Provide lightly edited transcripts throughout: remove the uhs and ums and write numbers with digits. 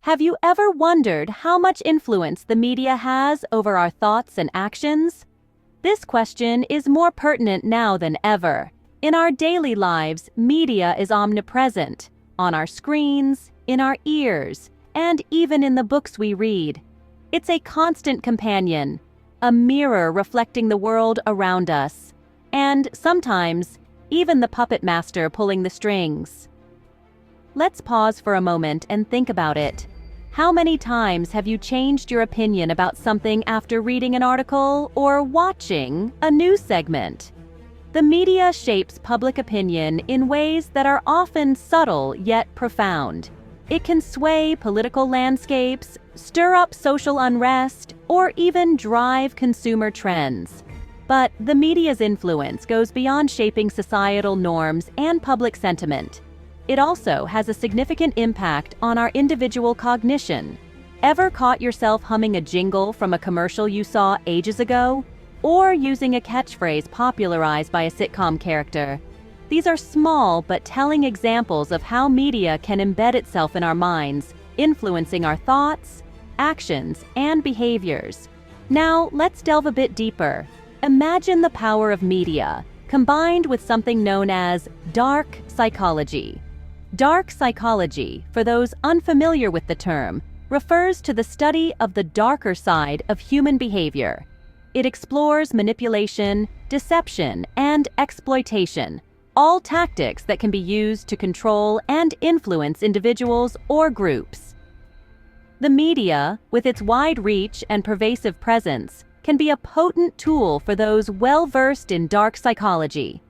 Have you ever wondered how much influence the media has over our thoughts and actions? This question is more pertinent now than ever. In our daily lives, media is omnipresent, on our screens, in our ears, and even in the books we read. It's a constant companion, a mirror reflecting the world around us, and sometimes, even the puppet master pulling the strings. Let's pause for a moment and think about it. How many times have you changed your opinion about something after reading an article or watching a news segment? The media shapes public opinion in ways that are often subtle yet profound. It can sway political landscapes, stir up social unrest, or even drive consumer trends. But the media's influence goes beyond shaping societal norms and public sentiment. It also has a significant impact on our individual cognition. Ever caught yourself humming a jingle from a commercial you saw ages ago? Or using a catchphrase popularized by a sitcom character? These are small but telling examples of how media can embed itself in our minds, influencing our thoughts, actions, and behaviors. Now, let's delve a bit deeper. Imagine the power of media, combined with something known as dark psychology. Dark psychology, for those unfamiliar with the term, refers to the study of the darker side of human behavior. It explores manipulation, deception, and exploitation, all tactics that can be used to control and influence individuals or groups. The media, with its wide reach and pervasive presence, can be a potent tool for those well-versed in dark psychology.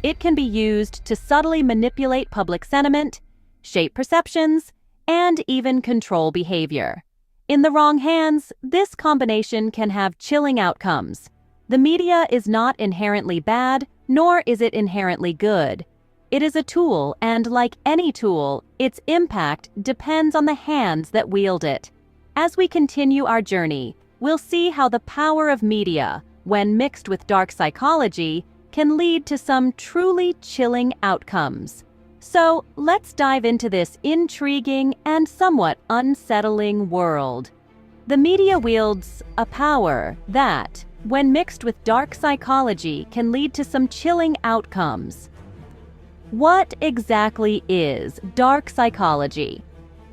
It can be used to subtly manipulate public sentiment, shape perceptions, and even control behavior. In the wrong hands, this combination can have chilling outcomes. The media is not inherently bad, nor is it inherently good. It is a tool, and like any tool, its impact depends on the hands that wield it. As we continue our journey, we'll see how the power of media, when mixed with dark psychology, can lead to some truly chilling outcomes. So, let's dive into this intriguing and somewhat unsettling world. The media wields a power that, when mixed with dark psychology, can lead to some chilling outcomes. What exactly is dark psychology?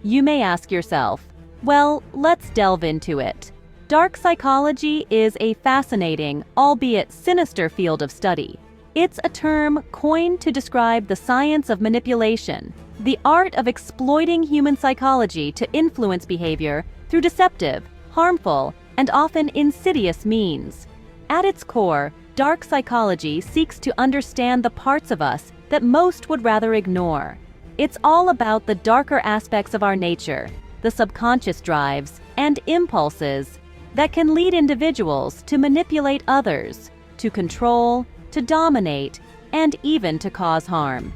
You may ask yourself. Well, let's delve into it. Dark psychology is a fascinating, albeit sinister field of study. It's a term coined to describe the science of manipulation, the art of exploiting human psychology to influence behavior through deceptive, harmful, and often insidious means. At its core, dark psychology seeks to understand the parts of us that most would rather ignore. It's all about the darker aspects of our nature, the subconscious drives and impulses that can lead individuals to manipulate others, to control, to dominate, and even to cause harm.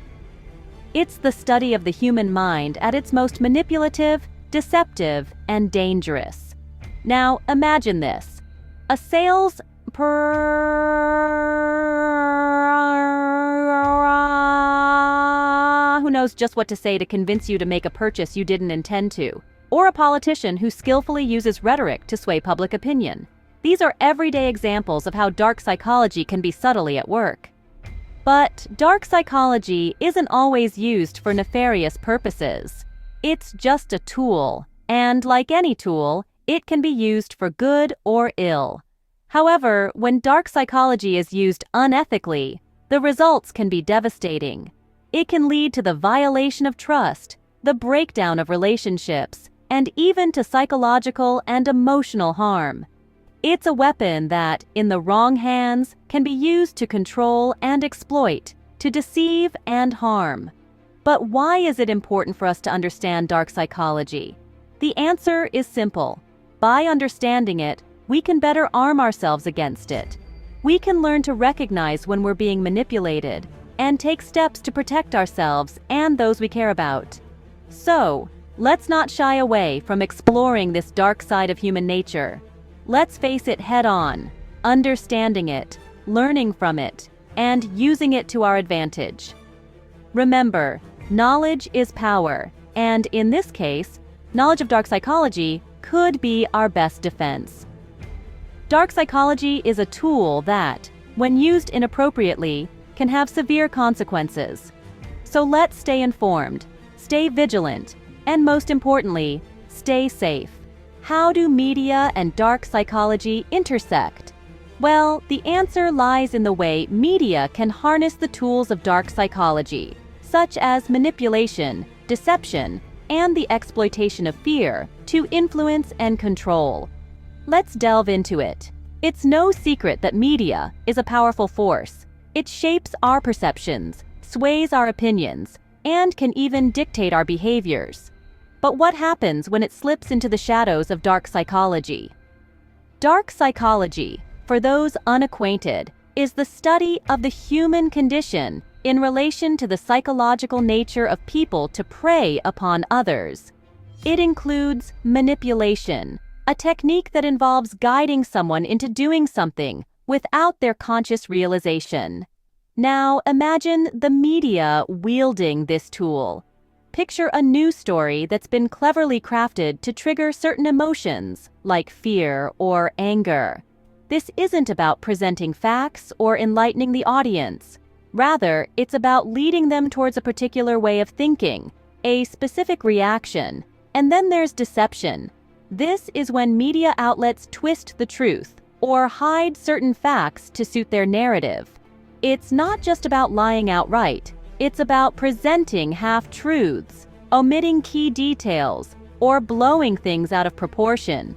It's the study of the human mind at its most manipulative, deceptive, and dangerous. Now, imagine this. A salesperson who knows just what to say to convince you to make a purchase you didn't intend to. Or a politician who skillfully uses rhetoric to sway public opinion. These are everyday examples of how dark psychology can be subtly at work. But dark psychology isn't always used for nefarious purposes. It's just a tool, and like any tool, it can be used for good or ill. However, when dark psychology is used unethically, the results can be devastating. It can lead to the violation of trust, the breakdown of relationships, and even to psychological and emotional harm. It's a weapon that, in the wrong hands, can be used to control and exploit, to deceive and harm. But why is it important for us to understand dark psychology? The answer is simple. By understanding it, we can better arm ourselves against it. We can learn to recognize when we're being manipulated and take steps to protect ourselves and those we care about. So, let's not shy away from exploring this dark side of human nature. Let's face it head-on, understanding it, learning from it, and using it to our advantage. Remember, knowledge is power, and in this case, knowledge of dark psychology could be our best defense. Dark psychology is a tool that, when used inappropriately, can have severe consequences. So let's stay informed, stay vigilant, and most importantly, stay safe. How do media and dark psychology intersect? Well, the answer lies in the way media can harness the tools of dark psychology, such as manipulation, deception, and the exploitation of fear, to influence and control. Let's delve into it. It's no secret that media is a powerful force. It shapes our perceptions, sways our opinions, and can even dictate our behaviors. But what happens when it slips into the shadows of dark psychology? Dark psychology, for those unacquainted, is the study of the human condition in relation to the psychological nature of people to prey upon others. It includes manipulation, a technique that involves guiding someone into doing something without their conscious realization. Now imagine the media wielding this tool. Picture a news story that's been cleverly crafted to trigger certain emotions, like fear or anger. This isn't about presenting facts or enlightening the audience. Rather, it's about leading them towards a particular way of thinking, a specific reaction. And then there's deception. This is when media outlets twist the truth or hide certain facts to suit their narrative. It's not just about lying outright. It's about presenting half-truths, omitting key details, or blowing things out of proportion.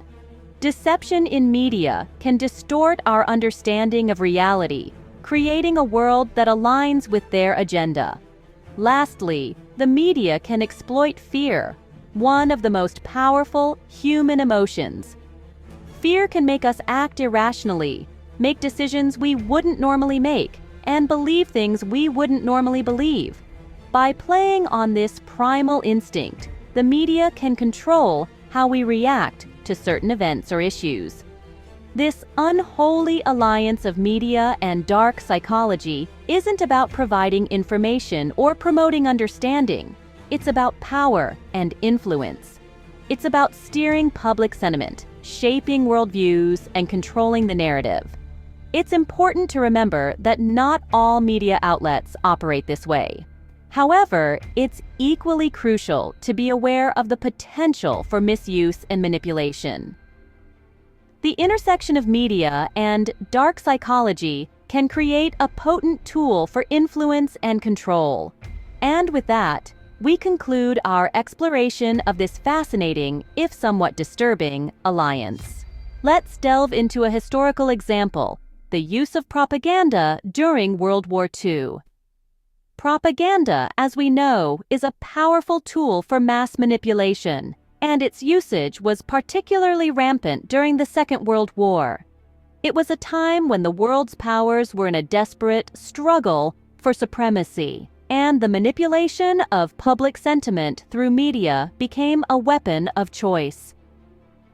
Deception in media can distort our understanding of reality, creating a world that aligns with their agenda. Lastly, the media can exploit fear, one of the most powerful human emotions. Fear can make us act irrationally, make decisions we wouldn't normally make, and believe things we wouldn't normally believe. By playing on this primal instinct, the media can control how we react to certain events or issues. This unholy alliance of media and dark psychology isn't about providing information or promoting understanding. It's about power and influence. It's about steering public sentiment, shaping worldviews, and controlling the narrative. It's important to remember that not all media outlets operate this way. However, it's equally crucial to be aware of the potential for misuse and manipulation. The intersection of media and dark psychology can create a potent tool for influence and control. And with that, we conclude our exploration of this fascinating, if somewhat disturbing, alliance. Let's delve into a historical example: the use of propaganda during World War II. Propaganda, as we know, is a powerful tool for mass manipulation, and its usage was particularly rampant during the Second World War. It was a time when the world's powers were in a desperate struggle for supremacy, and the manipulation of public sentiment through media became a weapon of choice.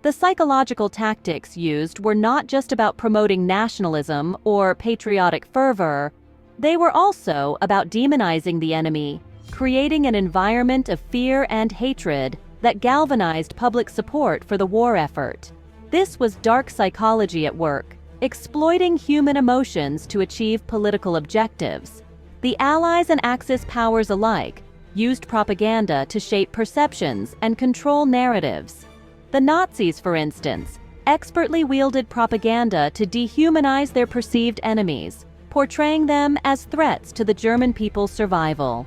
The psychological tactics used were not just about promoting nationalism or patriotic fervor. They were also about demonizing the enemy, creating an environment of fear and hatred that galvanized public support for the war effort. This was dark psychology at work, exploiting human emotions to achieve political objectives. The Allies and Axis powers alike used propaganda to shape perceptions and control narratives. The Nazis, for instance, expertly wielded propaganda to dehumanize their perceived enemies, portraying them as threats to the German people's survival.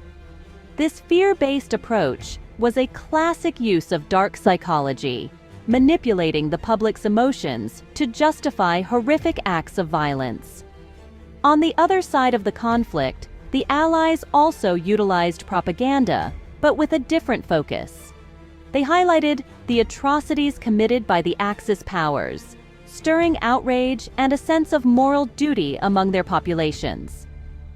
This fear-based approach was a classic use of dark psychology, manipulating the public's emotions to justify horrific acts of violence. On the other side of the conflict, the Allies also utilized propaganda, but with a different focus. They highlighted the atrocities committed by the Axis powers, stirring outrage and a sense of moral duty among their populations.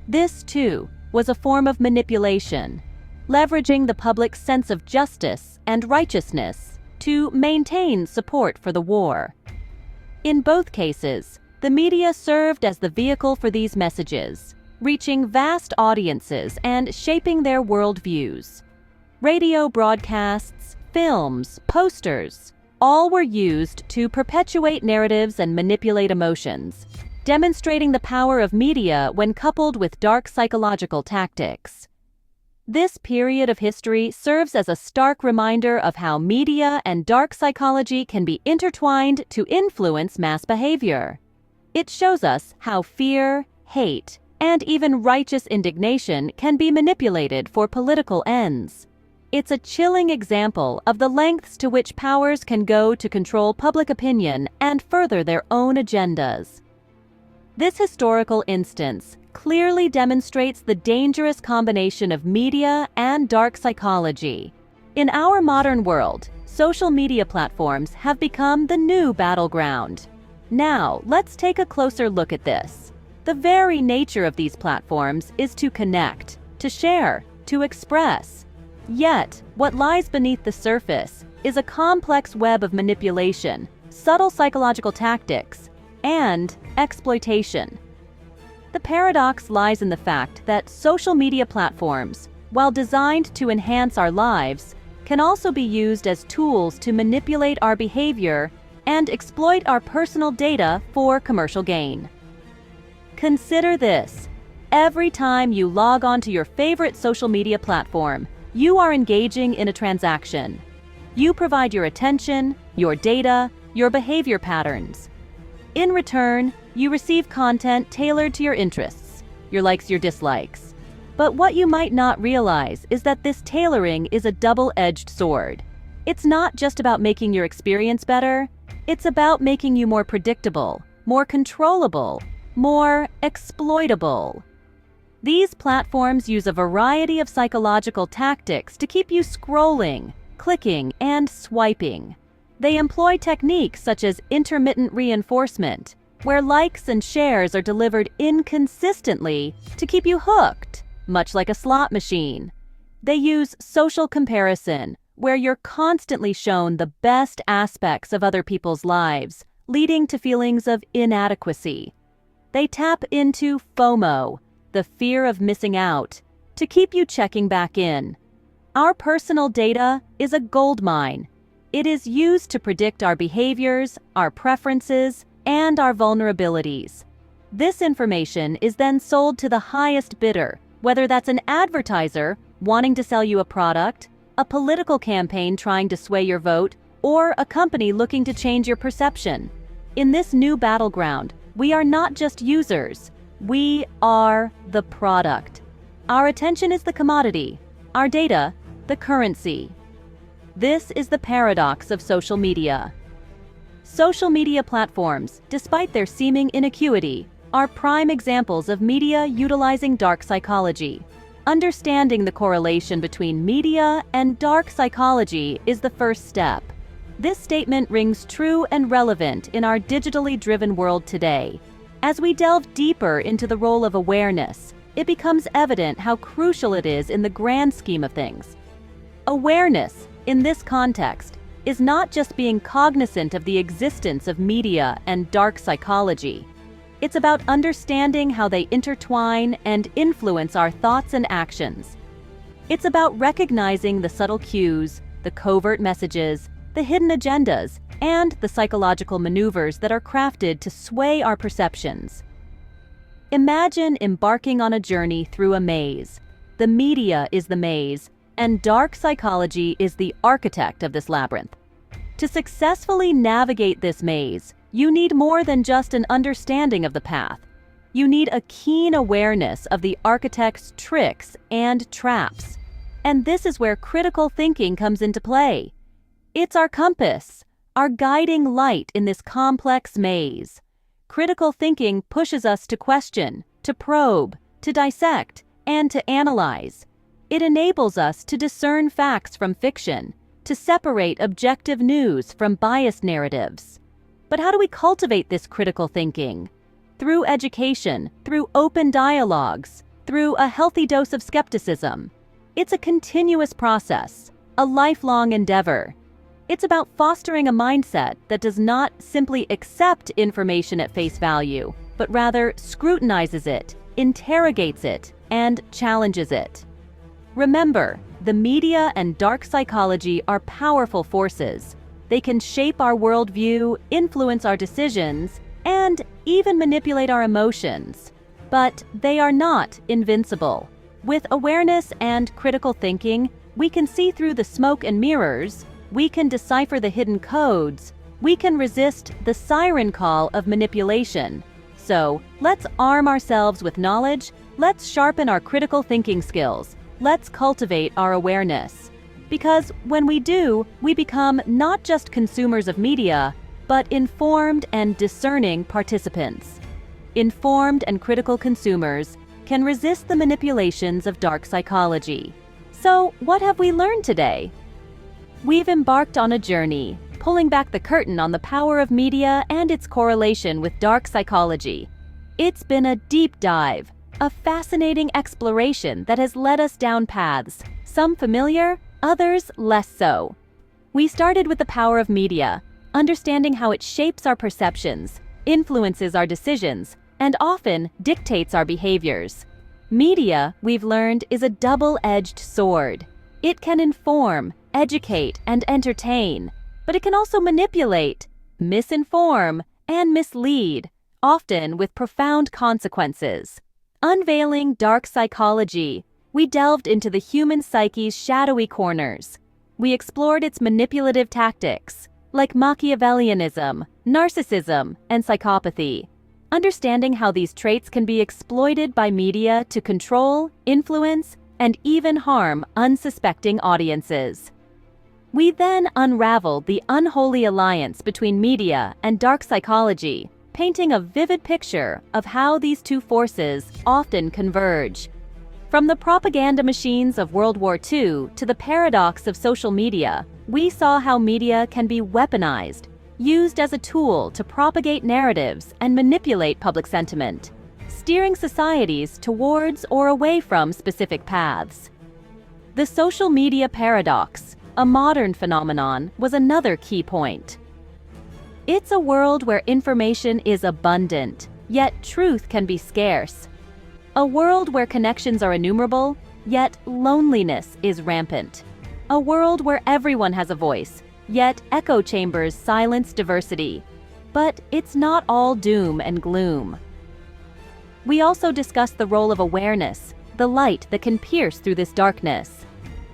This, too, was a form of manipulation, leveraging the public's sense of justice and righteousness to maintain support for the war. In both cases, the media served as the vehicle for these messages, reaching vast audiences and shaping their worldviews. Radio broadcasts, films, posters, all were used to perpetuate narratives and manipulate emotions, demonstrating the power of media when coupled with dark psychological tactics. This period of history serves as a stark reminder of how media and dark psychology can be intertwined to influence mass behavior. It shows us how fear, hate, and even righteous indignation can be manipulated for political ends. It's a chilling example of the lengths to which powers can go to control public opinion and further their own agendas. This historical instance clearly demonstrates the dangerous combination of media and dark psychology. In our modern world, social media platforms have become the new battleground. Now, let's take a closer look at this. The very nature of these platforms is to connect, to share, to express. Yet, what lies beneath the surface is a complex web of manipulation, subtle psychological tactics, and exploitation. The paradox lies in the fact that social media platforms, while designed to enhance our lives, can also be used as tools to manipulate our behavior and exploit our personal data for commercial gain. Consider this. Every time you log onto your favorite social media platform, you are engaging in a transaction. You provide your attention, your data, your behavior patterns. In return, you receive content tailored to your interests, your likes, your dislikes. But what you might not realize is that this tailoring is a double-edged sword. It's not just about making your experience better, it's about making you more predictable, more controllable, more exploitable. These platforms use a variety of psychological tactics to keep you scrolling, clicking, and swiping. They employ techniques such as intermittent reinforcement, where likes and shares are delivered inconsistently to keep you hooked, much like a slot machine. They use social comparison, where you're constantly shown the best aspects of other people's lives, leading to feelings of inadequacy. They tap into FOMO, the fear of missing out, to keep you checking back in. Our personal data is a goldmine. It is used to predict our behaviors, our preferences, and our vulnerabilities. This information is then sold to the highest bidder, whether that's an advertiser wanting to sell you a product, a political campaign trying to sway your vote, or a company looking to change your perception. In this new battleground, we are not just users, we are the product. Our attention is the commodity, our data, the currency. This is the paradox of social media. Social media platforms, despite their seeming innocuity, are prime examples of media utilizing dark psychology. Understanding the correlation between media and dark psychology is the first step. This statement rings true and relevant in our digitally driven world today. As we delve deeper into the role of awareness, it becomes evident how crucial it is in the grand scheme of things. Awareness, in this context, is not just being cognizant of the existence of media and dark psychology. It's about understanding how they intertwine and influence our thoughts and actions. It's about recognizing the subtle cues, the covert messages, the hidden agendas, and the psychological maneuvers that are crafted to sway our perceptions. Imagine embarking on a journey through a maze. The media is the maze, and dark psychology is the architect of this labyrinth. To successfully navigate this maze, you need more than just an understanding of the path. You need a keen awareness of the architect's tricks and traps. And this is where critical thinking comes into play. It's our compass, our guiding light in this complex maze. Critical thinking pushes us to question, to probe, to dissect, and to analyze. It enables us to discern facts from fiction, to separate objective news from biased narratives. But how do we cultivate this critical thinking? Through education, through open dialogues, through a healthy dose of skepticism. It's a continuous process, a lifelong endeavor. It's about fostering a mindset that does not simply accept information at face value, but rather scrutinizes it, interrogates it, and challenges it. Remember, the media and dark psychology are powerful forces. They can shape our worldview, influence our decisions, and even manipulate our emotions. But they are not invincible. With awareness and critical thinking, we can see through the smoke and mirrors, we can decipher the hidden codes, we can resist the siren call of manipulation. So, let's arm ourselves with knowledge, let's sharpen our critical thinking skills, let's cultivate our awareness. Because when we do, we become not just consumers of media, but informed and discerning participants. Informed and critical consumers can resist the manipulations of dark psychology. So, what have we learned today? We've embarked on a journey, pulling back the curtain on the power of media and its correlation with dark psychology. It's been a deep dive, a fascinating exploration that has led us down paths, some familiar, others less so. We started with the power of media, understanding how it shapes our perceptions, influences our decisions, and often dictates our behaviors. Media, we've learned, is a double-edged sword. It can inform, educate, and entertain, but it can also manipulate, misinform, and mislead, often with profound consequences. Unveiling dark psychology, we delved into the human psyche's shadowy corners. We explored its manipulative tactics, like Machiavellianism, narcissism, and psychopathy, understanding how these traits can be exploited by media to control, influence, and even harm unsuspecting audiences. We then unraveled the unholy alliance between media and dark psychology, painting a vivid picture of how these two forces often converge. From the propaganda machines of World War II to the paradox of social media, we saw how media can be weaponized, used as a tool to propagate narratives and manipulate public sentiment, steering societies towards or away from specific paths. The social media paradox, a modern phenomenon, was another key point. It's a world where information is abundant, yet truth can be scarce. A world where connections are innumerable, yet loneliness is rampant. A world where everyone has a voice, yet echo chambers silence diversity. But it's not all doom and gloom. We also discussed the role of awareness, the light that can pierce through this darkness.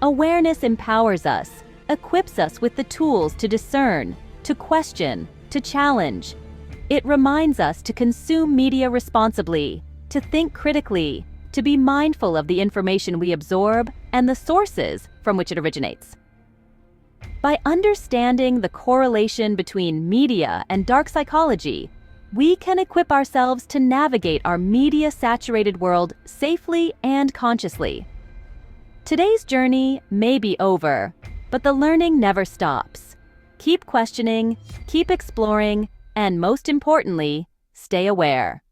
Awareness empowers us, equips us with the tools to discern, to question, to challenge. It reminds us to consume media responsibly, to think critically, to be mindful of the information we absorb and the sources from which it originates. By understanding the correlation between media and dark psychology, we can equip ourselves to navigate our media-saturated world safely and consciously. Today's journey may be over, but the learning never stops. Keep questioning, keep exploring, and most importantly, stay aware.